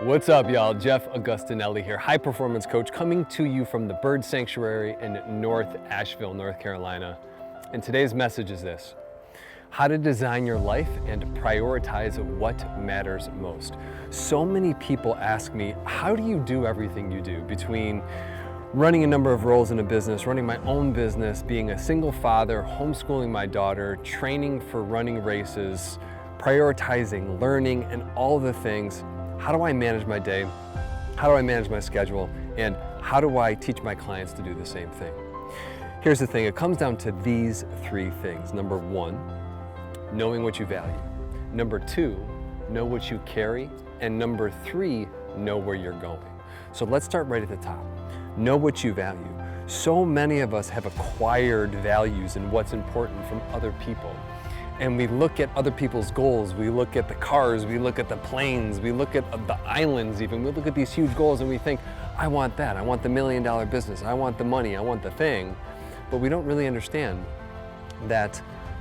What's up, y'all? Jeff Augustinelli here, high performance coach, coming to you from the Bird Sanctuary in North Asheville, North Carolina. And today's message is this: how to design your life and prioritize what matters most. So many people ask me, how do you do everything you do between running a number of roles in a business, running my own business, being a single father, homeschooling my daughter, training for running races, prioritizing, learning, and all the things. How do I manage my day? How do I manage my schedule? And how do I teach my clients to do the same thing? Here's the thing, it comes down to these three things. Number one, knowing what you value. Number two, know what you carry. And number three, know where you're going. So let's start right at the top. Know what you value. So many of us have acquired values and what's important from other people. And we look at other people's goals, we look at the cars, we look at the planes, we look at the islands even, we look at these huge goals and we think, I want that, I want the $1 million business, I want the money, I want the thing. But we don't really understand that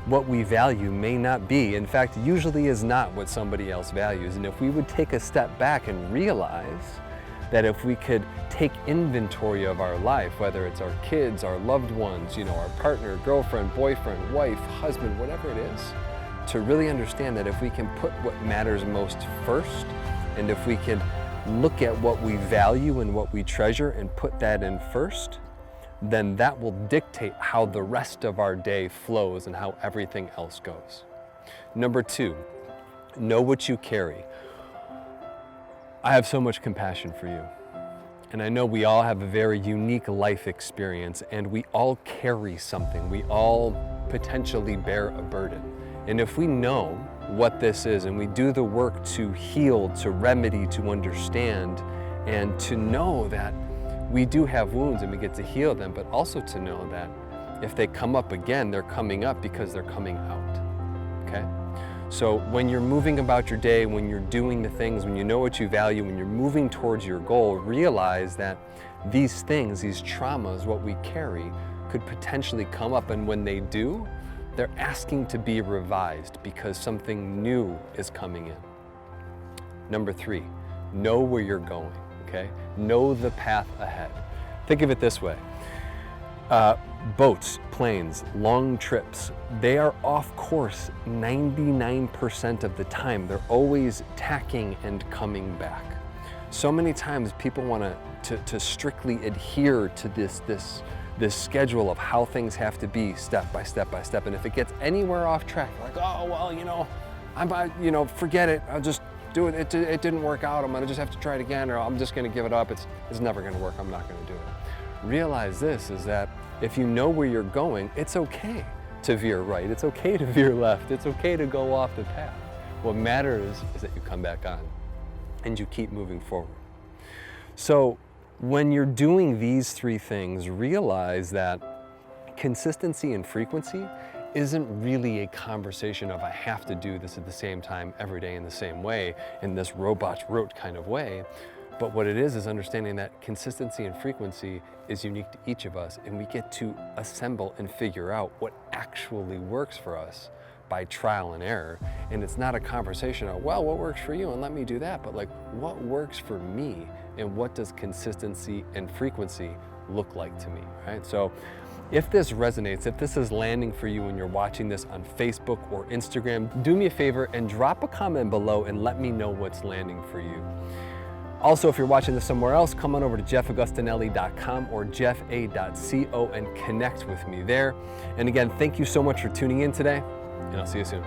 what we value may not be, in fact, usually is not what somebody else values. And if we would take a step back and realize that if we could take inventory of our life, whether it's our kids, our loved ones, our partner, girlfriend, boyfriend, wife, husband, whatever it is, to really understand that if we can put what matters most first, and if we can look at what we value and what we treasure and put that in first, then that will dictate how the rest of our day flows and how everything else goes. Number two, know what you carry. I have so much compassion for you. And I know we all have a very unique life experience and we all carry something. We all potentially bear a burden. And if we know what this is and we do the work to heal, to remedy, to understand, and to know that we do have wounds and we get to heal them, but also to know that if they come up again, they're coming up because they're coming out, okay? So when you're moving about your day, when you're doing the things, when you know what you value, when you're moving towards your goal, realize that these things, these traumas, what we carry, could potentially come up. And when they do, they're asking to be revised because something new is coming in. Number three, know where you're going, okay? Know the path ahead. Think of it this way. Boats, planes, long trips, they are off course 99% of the time. They're always tacking and coming back. So many times people want to strictly adhere to this schedule of how things have to be step by step by step. And if it gets anywhere off track, like, oh, well, forget it. I'll just do it. It didn't work out. I'm going to just have to try it again, or I'm just going to give it up. It's never going to work. I'm not going to do it. Realize this is that if you know where you're going, it's okay to veer right. It's okay to veer left. It's okay to go off the path. What matters is that you come back on and you keep moving forward. So when you're doing these three things, realize that consistency and frequency isn't really a conversation of I have to do this at the same time every day in the same way, in this robot rote kind of way. But what it is understanding that consistency and frequency is unique to each of us, and we get to assemble and figure out what actually works for us by trial and error. And it's not a conversation of, well, what works for you and let me do that, but like, what works for me and what does consistency and frequency look like to me, right? So if this resonates, if this is landing for you when you're watching this on Facebook or Instagram, do me a favor and drop a comment below and let me know what's landing for you. Also, if you're watching this somewhere else, come on over to jeffagustinelli.com or jeffa.co and connect with me there. And again, thank you so much for tuning in today, and I'll see you soon.